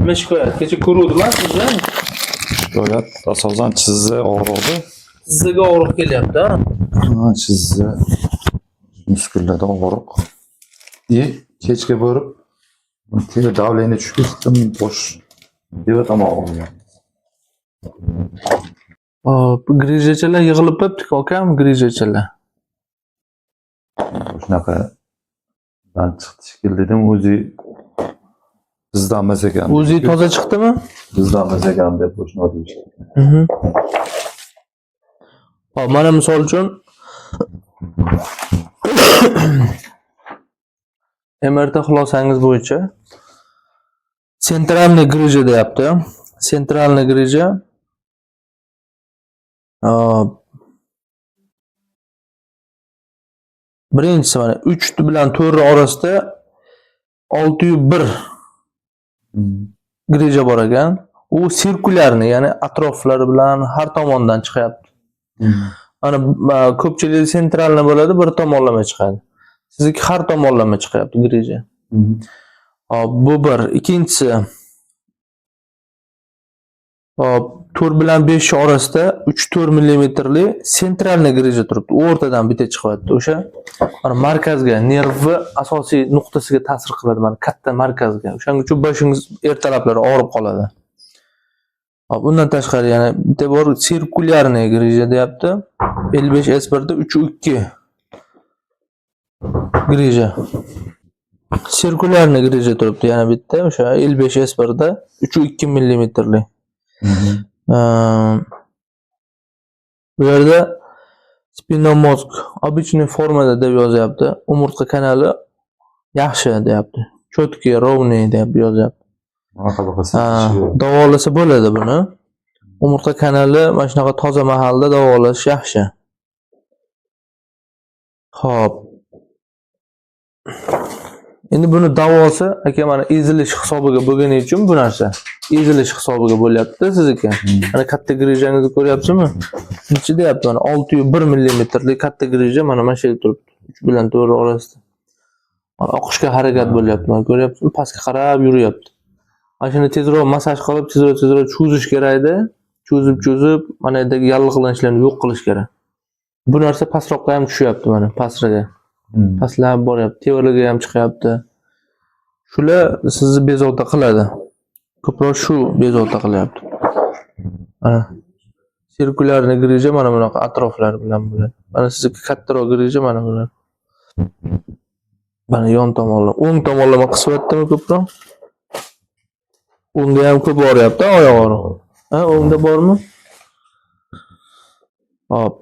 Nima shikoyat? Kecha ko'ruvdim-a sizni? Shikoyat asosan chizza og'rig'i. Sizga og'riq kelyapti-a? Chizza muskullarda og'riq. Kechga borib teri davleniya tushib ketdim, bosh deva tomog'imga. Hop, grijachalar yig'ilib qolibdi-ku, akam, grijachalar. Shunaqa dan chiqdi shekilli dedim, o'zi bizdan emas ekan. O'zi toza chiqdimi? Bizdan emas ekan deb boshuna deyishdi. Hop, mana misol uchun MRT xulosangiz bo'yicha sentralniy grija deyapti. Sentralniy grija birinchisi mana 3 bilan 4 orasida 601 grija bor ekan. U sirkulyarni, ya'ni atroflari bilan har tomondan chiqyapti. Mana ko'pchilik sentralni bo'ladi, bir tomonlama chiqadi. Sizniki har tomonlama chiqyapti grija. Hop, bu bir. Ikkinchisi, hop, 4 bilan 5 orasida 3-4 millimetrli sentralniy grija turibdi. O'rtadan bitta chiqyapti. O'sha mana markazga, nervi asosiy nuqtasiga ta'sir qiladi, mana katta markazga. O'shaning uchun boshingiz ertalablari og'rib qoladi. Hop, undan tashqari yana bitta bor, sirkulyarniy grija deyapti. 55S1da 3-2 grija. Sirkulyarniy grija turibdi yana bitta, o'sha 55S1da 3-2 millimetrli. Bu yerda spinomozg обычный formada deb yozyapti. Umurtqa kanali yaxshi deyapti. Cho'tki, ровный deb yozyapti. Davolasa bo'ladi buni. Umurtqa kanali mana shunaqa toza mahalda davolash yaxshi. Xo'p. Endi buni davosi aka mana ezilish hisobiga bo'lgani uchun bu narsa ezilish hisobiga bo'lyapti sizniki. Mana katta grijangizni ko'ryapsizmi? Necha deyapti mana 601 millimetrli katta grija mana shu yerda turibdi. 3 bilan 4 orasida. Mana oqishga harakat bo'lyapti. Mana ko'ryapsizmi? Pastga qarab yuryapti. Mana shuni tezroq masaj qilib, tezroq cho'zish kerak edi. Cho'zib, mana yerdagi yallig'lanishlarni yo'q qilish kerak. Bu narsa pastroqqa ham tushyapti mana, pastraga. Pastlab boryapti, tevalarga ham chiqyapti. Shular sizni bezovta qiladi. Ko'proq shu bezovta qilyapti. Mana sirkulyarniy grija mana bunaqa atroflar bilan bo'ladi. Mana sizniki kattaroq grija mana bular. Mana yon tomonlama, o'ng tomonlama qismayaptimi ko'proq? O'ngga ham ko'p boryapti oyoq og'rig'i. Ha, o'ngda bormi? Hop.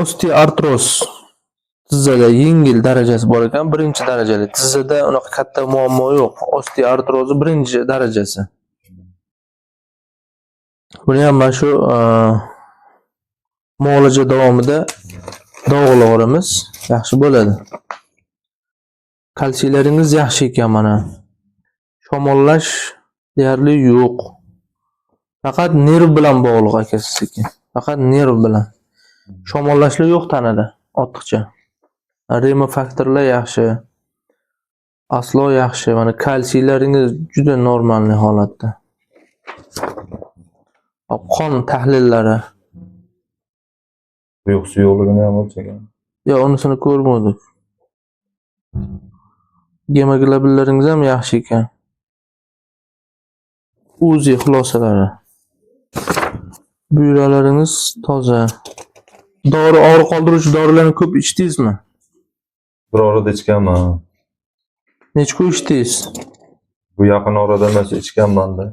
Osteoartroz tizzada yengil darajasi bor ekan, birinchi darajali. Tizzada unaqa katta muammo yo'q. Osteoartrozi birinchi darajasi. Buni ham mana shu muolaja davomida davolaveramiz, yaxshi bo'ladi. Kalsiylaringiz yaxshi ekan mana. Shamollash deyarli yo'q. Faqat nerv bilan bog'liq aka sizniki. Faqat nerv bilan. Shamollashlar yo'q tanada, ortiqcha. Rema faktorlar yaxshi. Aslo yaxshi. Mana kalsiylaringiz juda normalniy holatda. Qon tahlillari. Yo'q, suyuqligini ham o'lchagan. Yo'q, unisini ko'rmadik. Gemoglobinlaringiz ham yaxshi ekan. Uzi xulosalari. Buyraklaringiz toza. Dori, og'riq qoldiruvchi dorilarni ko'p ichdingizmi? Bir orada ichganman. Nechta ichdingiz? Bu yaqin orada emas, ichganman-da.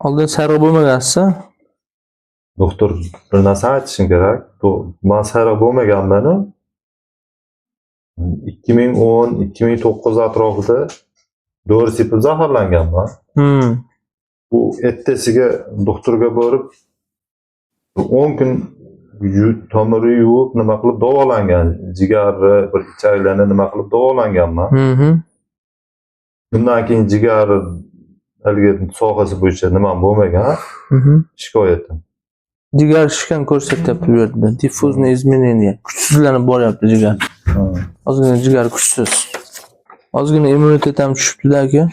Oldin sariq bo'lmagansiz-a? Doktor bir narsa aytishim kerak. Men sariq bo'lmaganman. 2010-2009 atrofida dori sepib zaharlanganman. Bu ertasiga doktorga borib 10 kun tomiri yuvib, nima qilib davolangan. Jigarni, bir ichaklarni nima qilib davolanganman. Bundan keyin jigar haligi sohasi bo'yicha nima bo'lmagan. Shikoyatim. Jigar shishgan ko'rsatyapti bu yerda. Diffuzniy izmeneniya. Kuchsizlanib boryapti jigar. Ozgina jigar kuchsiz. Ozgina immunitet ham tushibdi-da aka.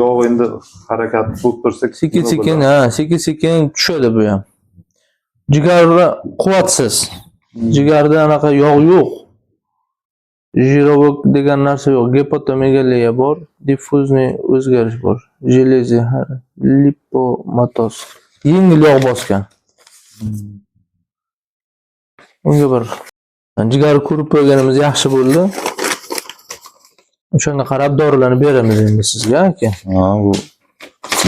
Yo'q, endi harakat qilib tursak, Sekin-sekin, sekin-sekin tushadi bu ham. Jigarda quvvatsiz. Jigarda anaqa yog' yo'q. Jirovok degan narsa yo'q. Gepatomegaliya bor, diffuzniy o'zgarish bor. Jelezi, lipomatoz. Yengil yog' bosgan. Unga bir jigarni ko'rib qo'yganimiz yaxshi bo'ldi. O'shanga qarab dorilarni beramiz endi sizga aka. Ha, bu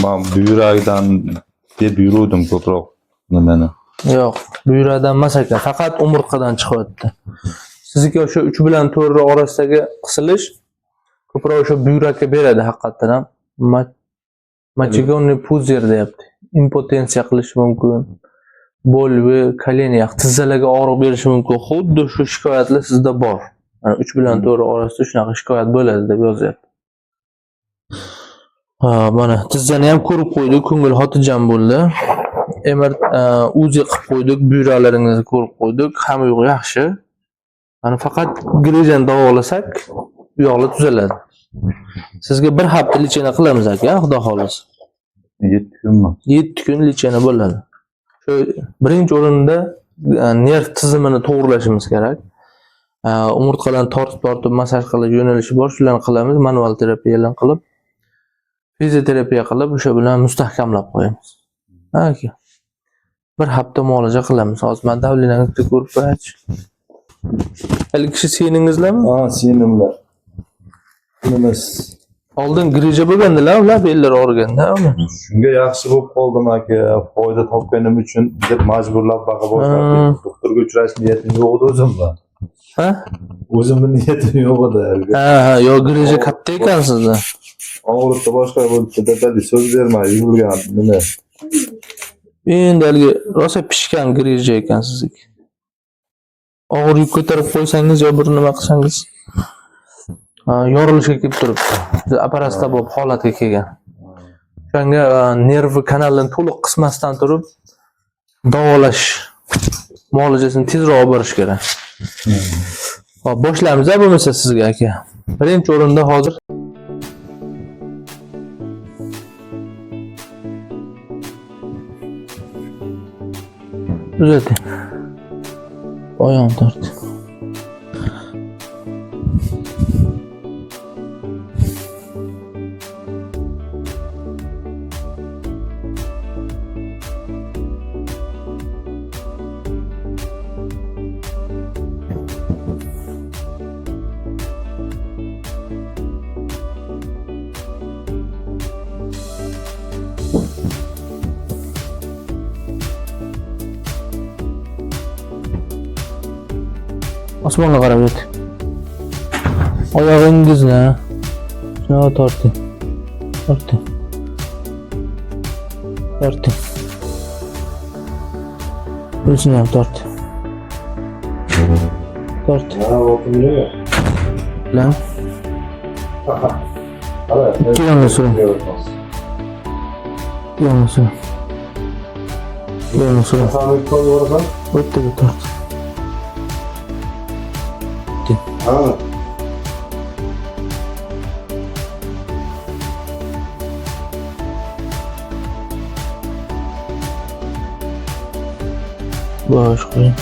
men buyrakdan deb yuruvdim ko'proq nimani. Yo'q, buyrakdan emas ekan, faqat umurtqadan chiqyapti. Sizniki o'sha 3 bilan 4 orasidagi qisilish ko'proq o'sha buyrakka beradi haqiqatan ham. Mochigonniy puzer deyapti. Impotensiya qilishi mumkin. Bolvi, koleniyak, tizzalarga og'riq berishi mumkin. Xuddi shu shikoyatlar sizda bor. 3 bilan 4 orasida shunaqa shikoyat bo'ladi deb yozyapti. Mana tizzani ham ko'rib qo'ydik, ko'ngil xotirjam bo'ldi. Uzi qilib qo'ydik, buyraklaringizni ko'rib qo'ydik, hamma yo'q yaxshi. Mana faqat grijani davolasak, bu yoqlar tuzaladi. Sizga bir hafta lechena qilamiz aka, xudo xolasa. 7 kunmi? 7 kun lechena bo'ladi. Shu birinchi o'rinda nerv tizimini to'g'rilashimiz kerak. Umurtqalarni tortib masaj qilish yo'nalishi bor, shularni qilamiz, manual terapiyalar qilib, fizioterapiya qilib, o'sha bilan mustahkamlab qo'yamiz. Aka. Bir hafta muolaja qilamiz. Hozir men davleniyani ko'rib qo'yachi. Hali kishi seningizlarmi? Ha, senimlar. Nimiz? Oldin grija bo'lgandilar, ular bellar og'riganda, uni. Shunga yaxshi bo'lib qoldim aka, foyda topganim uchun deb majburlab baqa boshladim. Doktorga uchrash niyatim yo'q edi o'zimda. Ha? O'zimning niyatim yo'q edi. Ha, yo grija katta ekan sizda. Og'riqda boshqa bo'ldi, dadali so'z bermay yurgan nima. Endi haligi rosa pishgan grija ekan sizniki. Og'ir yuk ko'tarib qo'ysangiz yo bir nima qilsangiz yorilishga kelib turibdi. Apparatda bo'lib holatga kelgan. Shunga nerv kanalini to'liq qismasdan turib davolash muolajasini tezroq olib borish kerak. Hop, boshlaymiz bo'lmasa sizga aka. Birinchi o'rinda hozir uzating. Oyoqni tort. Osmonga qarab yot. Oyog'ingizni shuna torting. Torting. Torting. O'zini ham tort. Tort. Lan. Ikkilanma suring. Ikkilanma suring. Ikkilanma suring. O'ttiga tort. Bosh qo'ying.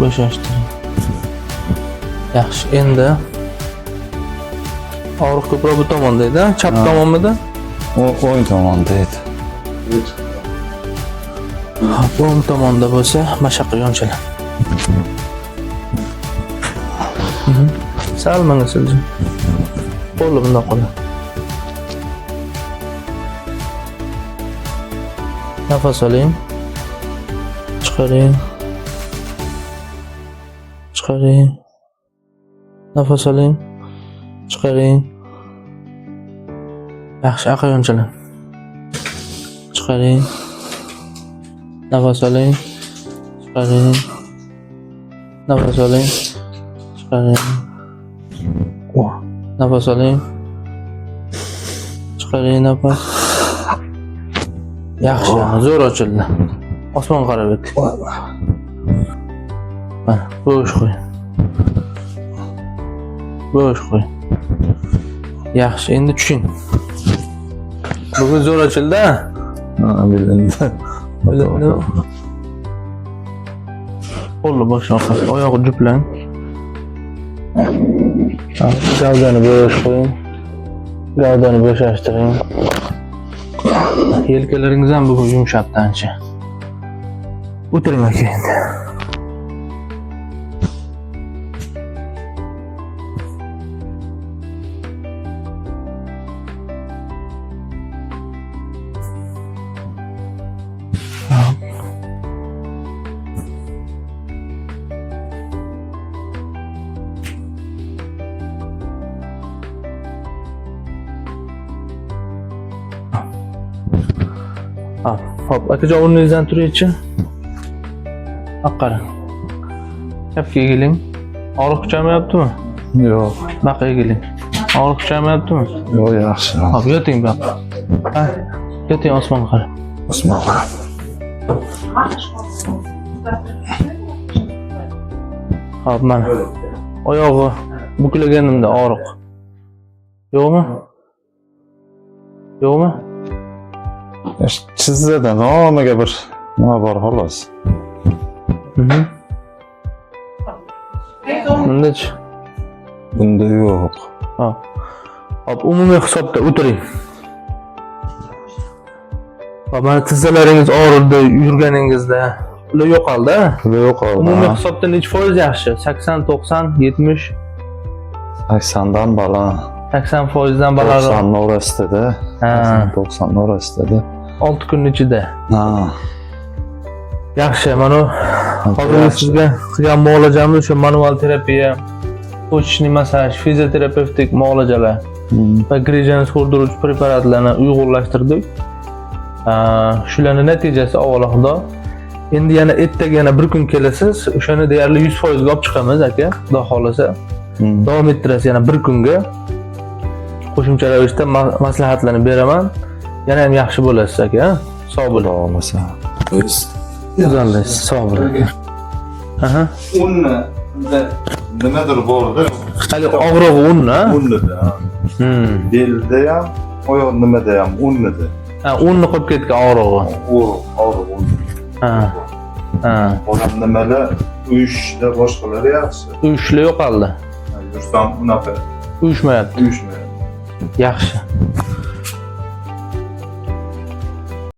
Bo'shashtiring. Yaxshi, endi og'riq ko'proq bu tomonda edi, chap tomonmida? O'ng tomonda edi. O'ng tomonda bo'lsa, mashaqqa yonchalang. Sal mana siljing. Qo'li bundoq qo'ying. Nafas oling. Chiqaring. Chiqaring. Nafas oling. Chiqaring. Yaxshi, orqa yonchalang. Chiqaring. Nafas oling. Chiqaring. Nafas oling. Chiqaring. Nafas oling. Chiqaring nafas. Yaxshi, zo'r ochildi. Osmon qarab yot. mana bo'sh qo'y. Bo'sh qo'y. Yaxshi, endi tushing. Bugun zo'r ochildi. Ha, bilindi. Qo'lni bosh orqasi, oyog'i juplang. Gavdani bo'sh qo'ying. Gavdani bo'shashtiring. Yelkalaringiz ham bugun yumshabdi ancha. O'tiring aka endi. Hop, akajon o'rningizdan turingchi. Qarang. Chapga egiling. Og'riq kuchaymayaptimi? Yo'q. Baqa egiling. Og'riq kuchaymayaptimi? Yo'q, yaxshi. Hop, yoting baqa. Ha, yoting osmonga qarab. Osmon qarab. Hop, mana. Oyog'i buklaganimda og'riq. Yo'qmi? Yo'qmi? Chizzadan nomiga bir nima bor xolos. Bundachi? Bunda yo'q. Hop. Hop, umumiy hisobda o'tiring. Hop, mana tizzalaringiz og'rirdi yurganingizda. Ular yo'qoldi. Ular yo'qoldi. Umumiy hisobda necha foiz yaxshi? 80, 90, 70, 80 dan baland. 80% dan balandroq. 90 orasida. 90 orasida. 6 kun ichida. Ha. Yaxshi, mana hozir sizga qilgan muolajamiz o'sha manual terapiya, qo'shishni massaj, fizioterapevtik muolajalar va grejani so'rdiruvchi preparatlarni uyg'unlashtirdik. Shularning natijasi avvalo Xudo. Endi yana ertaga yana bir kun kelasiz, o'shani deyarli 100% ga olib chiqamiz aka, Xudo xolasa. Davom ettirasiz yana bir kunga. Qo'shimcha ravishda maslahatlarni beraman. Yana ham yaxshi bo'lasiz aka. Sog' bo'ling. Bo'lmasa. Güzelleşsin, sağ olun. Aha. Unni nimadir bordi. Hali og'rig'i unni, ha? Unnida. Belda ham, oyoq nimada ham unnida. Ha, unni qo'yib ketgan og'rig'i. Og'riq unni. Ha. Ha. Odam nimalar uyushda boshqalar yaxshi. Uyushli yo'qoldi. Yursam unaqa uyushmayapti. uyushmayapti. Yaxshi.